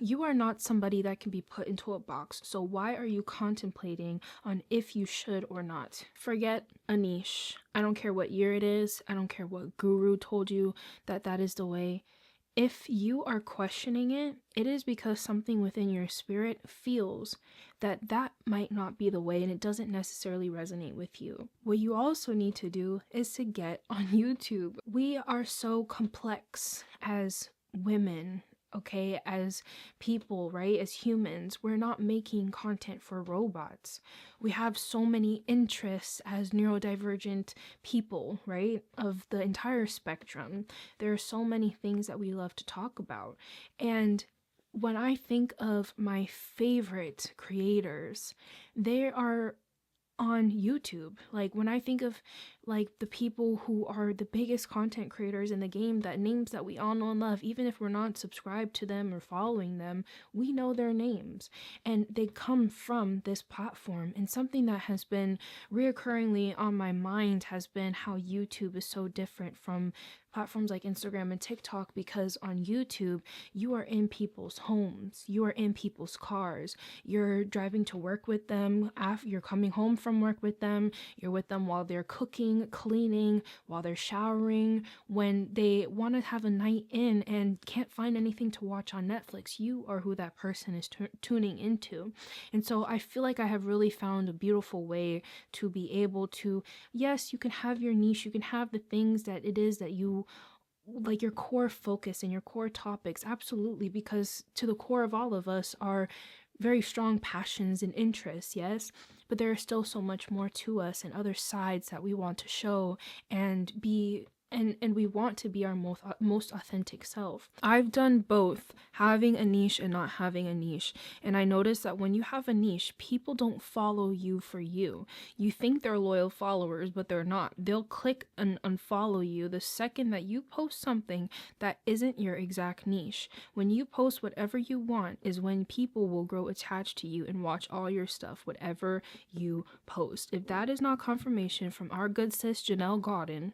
You are not somebody that can be put into a box. So why are you contemplating on if you should or not? Forget a niche. I don't care what year it is. I don't care what guru told you that that is the way. If you are questioning it, it is because something within your spirit feels that that might not be the way and it doesn't necessarily resonate with you. What you also need to do is to get on YouTube. We are so complex as women, okay, as people, right? As humans, we're not making content for robots. We have so many interests as neurodivergent people, right? Of the entire spectrum. There are so many things that we love to talk about. And when I think of my favorite creators, they are on YouTube. Like when I think of like the people who are the biggest content creators in the game, that names that we all know and love, even if we're not subscribed to them or following them, we know their names and they come from this platform. And something that has been reoccurringly on my mind has been how YouTube is so different from platforms like Instagram and TikTok, because on YouTube, you are in people's homes, you are in people's cars, you're driving to work with them, after you're coming home from work with them, you're with them while they're cooking, cleaning, while they're showering, when they want to have a night in and can't find anything to watch on Netflix, you are who that person is tuning into. And so I feel like I have really found a beautiful way to be able to, yes, you can have your niche, you can have the things that it is that you like, your core focus and your core topics, absolutely, because to the core of all of us are very strong passions and interests, yes, but there is still so much more to us and other sides that we want to show and be and we want to be our most authentic self. I've done both, having a niche and not having a niche. And I noticed that when you have a niche, people don't follow you for you. You think they're loyal followers, but they're not. They'll click and unfollow you the second that you post something that isn't your exact niche. When you post whatever you want is when people will grow attached to you and watch all your stuff, whatever you post. If that is not confirmation from our good sis Janelle Gauden,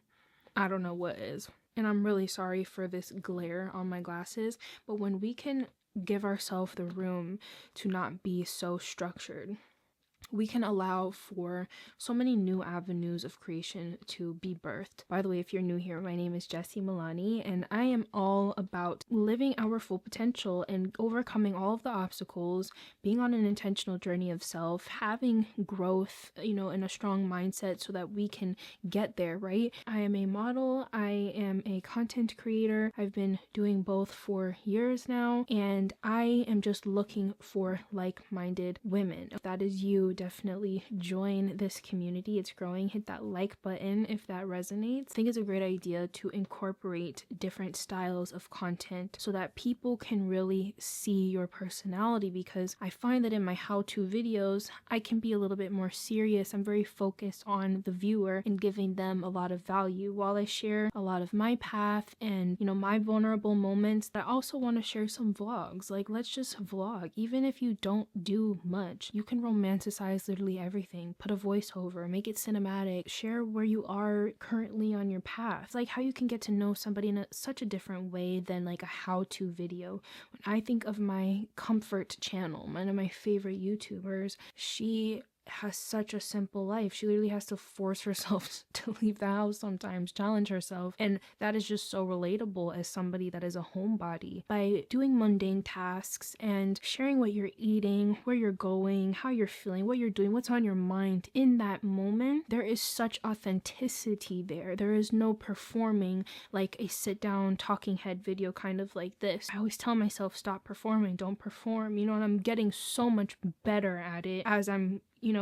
I don't know what is. And I'm really sorry for this glare on my glasses, but when we can give ourselves the room to not be so structured, we can allow for so many new avenues of creation to be birthed. By the way, if you're new here, my name is Jessie Milani, and I am all about living our full potential and overcoming all of the obstacles, being on an intentional journey of self, having growth, in a strong mindset so that we can get there, right? I am a model, I am a content creator. I've been doing both for years now, and I am just looking for like-minded women. If that is you, definitely join this community. It's growing. Hit that like button if that resonates. I think it's a great idea to incorporate different styles of content so that people can really see your personality, because I find that in my how-to videos, I can be a little bit more serious. I'm very focused on the viewer and giving them a lot of value while I share a lot of my path and, my vulnerable moments. I also want to share some vlogs. Like, let's just vlog. Even if you don't do much, you can romanticize literally everything. Put a voiceover, make it cinematic, share where you are currently on your path. It's like how you can get to know somebody in such a different way than like a how-to video. When I think of my comfort channel, one of my favorite YouTubers, she has such a simple life. She literally has to force herself to leave the house sometimes, challenge herself, and that is just so relatable as somebody that is a homebody. By doing mundane tasks and sharing what you're eating, where you're going, how you're feeling, what you're doing, what's on your mind in that moment, there is such authenticity there. There is no performing like a sit-down talking head video kind of like this. I always tell myself, stop performing, don't perform, and I'm getting so much better at it as I'm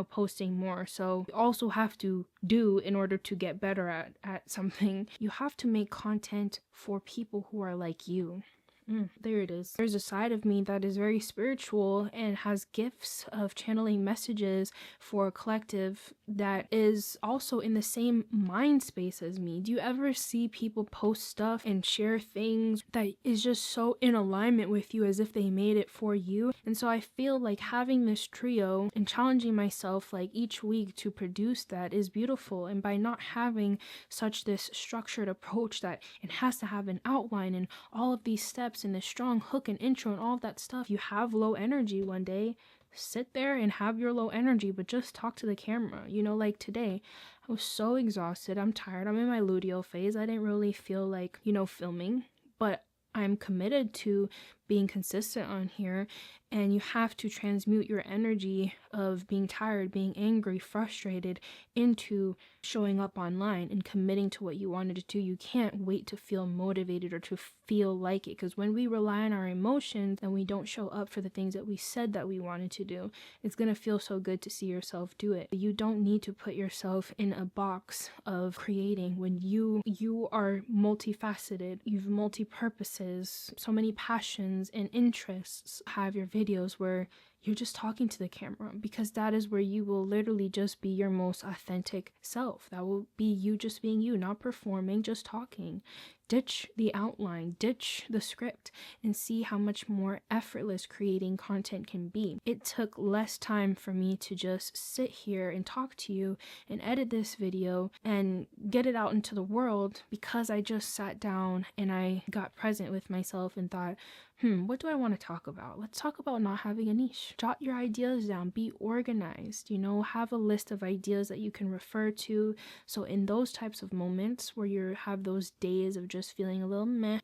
posting more. So you also have to do, in order to get better at something, you have to make content for people who are like you. There it is. There's a side of me that is very spiritual and has gifts of channeling messages for collective, that is also in the same mind space as me? Do you ever see people post stuff and share things that is just so in alignment with you as if they made it for you? And so I feel like having this trio and challenging myself like each week to produce that is beautiful. And by not having such this structured approach that it has to have an outline and all of these steps and this strong hook and intro and all of that stuff, you have low energy one day, sit there and have your low energy, but just talk to the camera. You know, like today, I was so exhausted. I'm tired. I'm in my luteal phase. I didn't really feel like, filming, but I'm committed to being consistent on here. And you have to transmute your energy of being tired, being angry, frustrated into showing up online and committing to what you wanted to do. You can't wait to feel motivated or to feel like it, because when we rely on our emotions and we don't show up for the things that we said that we wanted to do, it's going to feel so good to see yourself do it. You don't need to put yourself in a box of creating when you are multifaceted, you've multi-purposes, so many passions and interests. Have your videos where you're just talking to the camera, because that is where you will literally just be your most authentic self. That will be you just being you, not performing, just talking. Ditch the outline, ditch the script, and see how much more effortless creating content can be. It took less time for me to just sit here and talk to you and edit this video and get it out into the world, because I just sat down and I got present with myself and thought, what do I want to talk about? Let's talk about not having a niche. Jot your ideas down, be organized, have a list of ideas that you can refer to. So in those types of moments where you have those days of just feeling a little meh,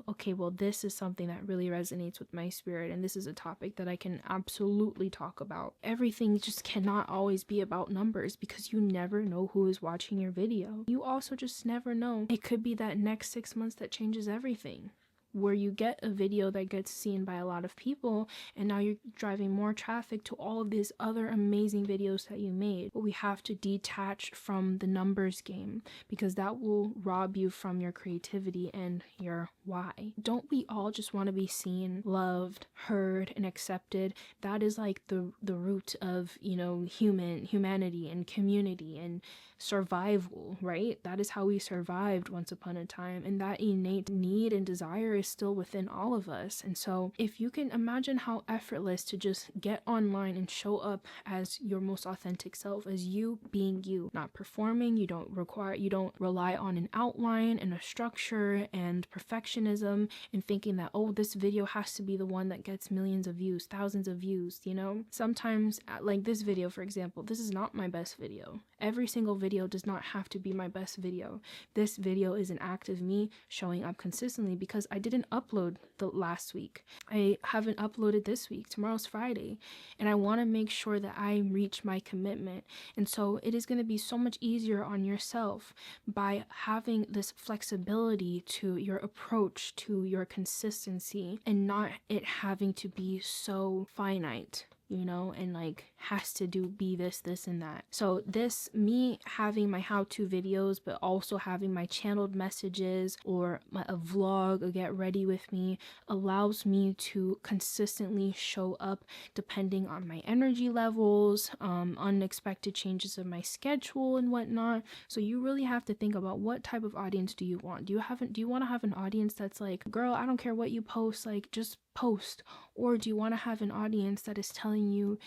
okay, well, this is something that really resonates with my spirit, and this is a topic that I can absolutely talk about. Everything just cannot always be about numbers, because you never know who is watching your video. You also just never know. It could be that next 6 months that changes everything, where you get a video that gets seen by a lot of people, and now you're driving more traffic to all of these other amazing videos that you made. But we have to detach from the numbers game, because that will rob you from your creativity and your why. Don't we all just want to be seen, loved, heard, and accepted? That is like the root of, humanity and community and survival, right? That is how we survived once upon a time, and that innate need and desire is still within all of us. And so if you can imagine how effortless to just get online and show up as your most authentic self, as you being you, not performing. You don't rely on an outline and a structure and perfectionism and thinking that, oh, this video has to be the one that gets millions of views, thousands of views. Sometimes, like this video, for example, this is not my best video. Every single video does not have to be my best video. This video is an act of me showing up consistently, because I didn't upload the last week. I haven't uploaded this week. Tomorrow's Friday, and I want to make sure that I reach my commitment. And so it is going to be so much easier on yourself by having this flexibility to your approach, to your consistency, and not it having to be so finite, and like has to be this, and that. So me having my how-to videos, but also having my channeled messages or a vlog, a get ready with me, allows me to consistently show up depending on my energy levels, unexpected changes of my schedule and whatnot. So you really have to think about, what type of audience do you want? Do you want to have an audience that's like, girl, I don't care what you post, like just post? Or do you want to have an audience that is telling you,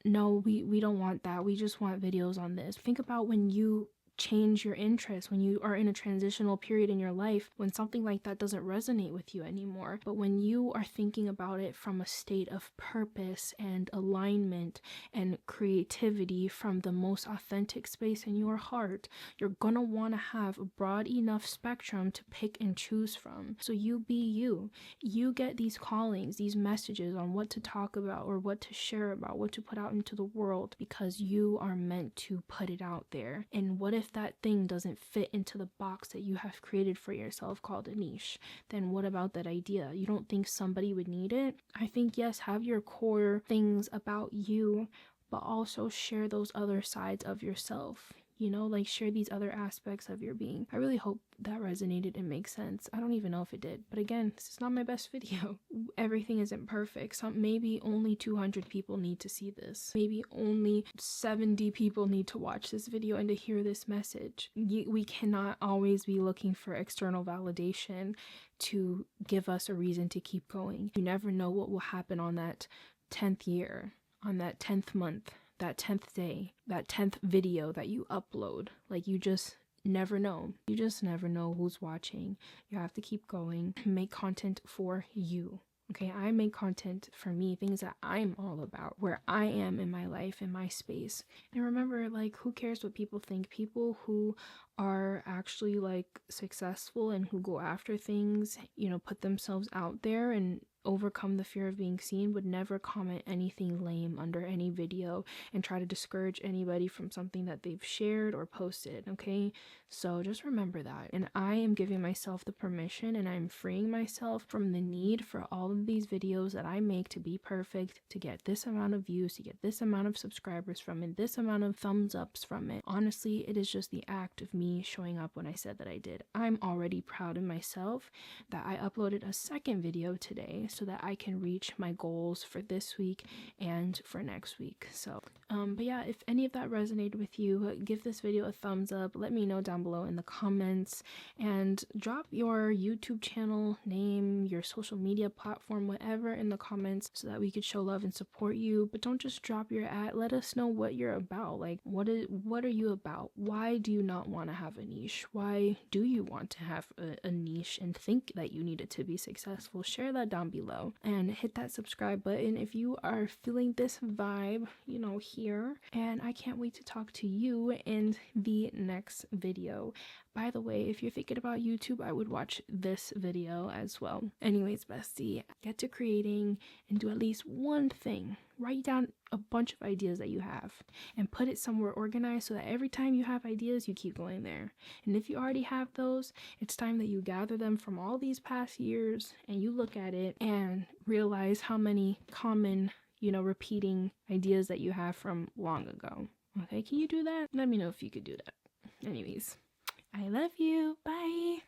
no, we don't want that, we just want videos on this? Think about when you change your interest, when you are in a transitional period in your life, when something like that doesn't resonate with you anymore. But when you are thinking about it from a state of purpose and alignment and creativity from the most authentic space in your heart, you're gonna want to have a broad enough spectrum to pick and choose from. So you be you. You get these callings, these messages on what to talk about or what to share about, what to put out into the world, because you are meant to put it out there. And what if that thing doesn't fit into the box that you have created for yourself called a niche? Then what about that idea? You don't think somebody would need it? I think, yes, have your core things about you, but also share those other sides of yourself. you know, like share these other aspects of your being. I really hope that resonated and makes sense. I don't even know if it did, but again, this is not my best video. Everything isn't perfect. So maybe only 200 people need to see this. Maybe only 70 people need to watch this video and to hear this message. We cannot always be looking for external validation to give us a reason to keep going. You never know what will happen on that 10th year, on that 10th month, that 10th day, that 10th video that you upload. Like, you just never know. You just never know who's watching. You have to keep going. Make content for you. Okay, I make content for me, things that I'm all about, where I am in my life, in my space. And remember, like, who cares what people think? People who are actually like successful and who go after things, you know, put themselves out there and overcome the fear of being seen would never comment anything lame under any video and try to discourage anybody from something that they've shared or posted. Okay, so just remember that. And I am giving myself the permission, and I'm freeing myself from the need for all of these videos that I make to be perfect, to get this amount of views, to get this amount of subscribers from it, this amount of thumbs ups from it. Honestly, it is just the act of me showing up when I said that I did. I'm already proud of myself that I uploaded a second video today so that I can reach my goals for this week and for next week. So but yeah, if any of that resonated with you, give this video a thumbs up. Let me know down below in the comments, and drop your YouTube channel name, your social media platform, whatever, in the comments so that we could show love and support you. But don't just drop your let us know what you're about. Like, what are you about? Why do you not want to have a niche? Why do you want to have a niche and think that you need it to be successful? Share that down below and hit that subscribe button if you are feeling this vibe, you know, here. And I can't wait to talk to you in the next video. By the way, if you're thinking about YouTube, I would watch this video as well. Anyways, bestie, get to creating and do at least one thing. Write down a bunch of ideas that you have and put it somewhere organized so that every time you have ideas, you keep going there. And if you already have those, it's time that you gather them from all these past years and you look at it and realize how many common, you know, repeating ideas that you have from long ago. Okay, can you do that? Let me know if you could do that. Anyways, I love you. Bye.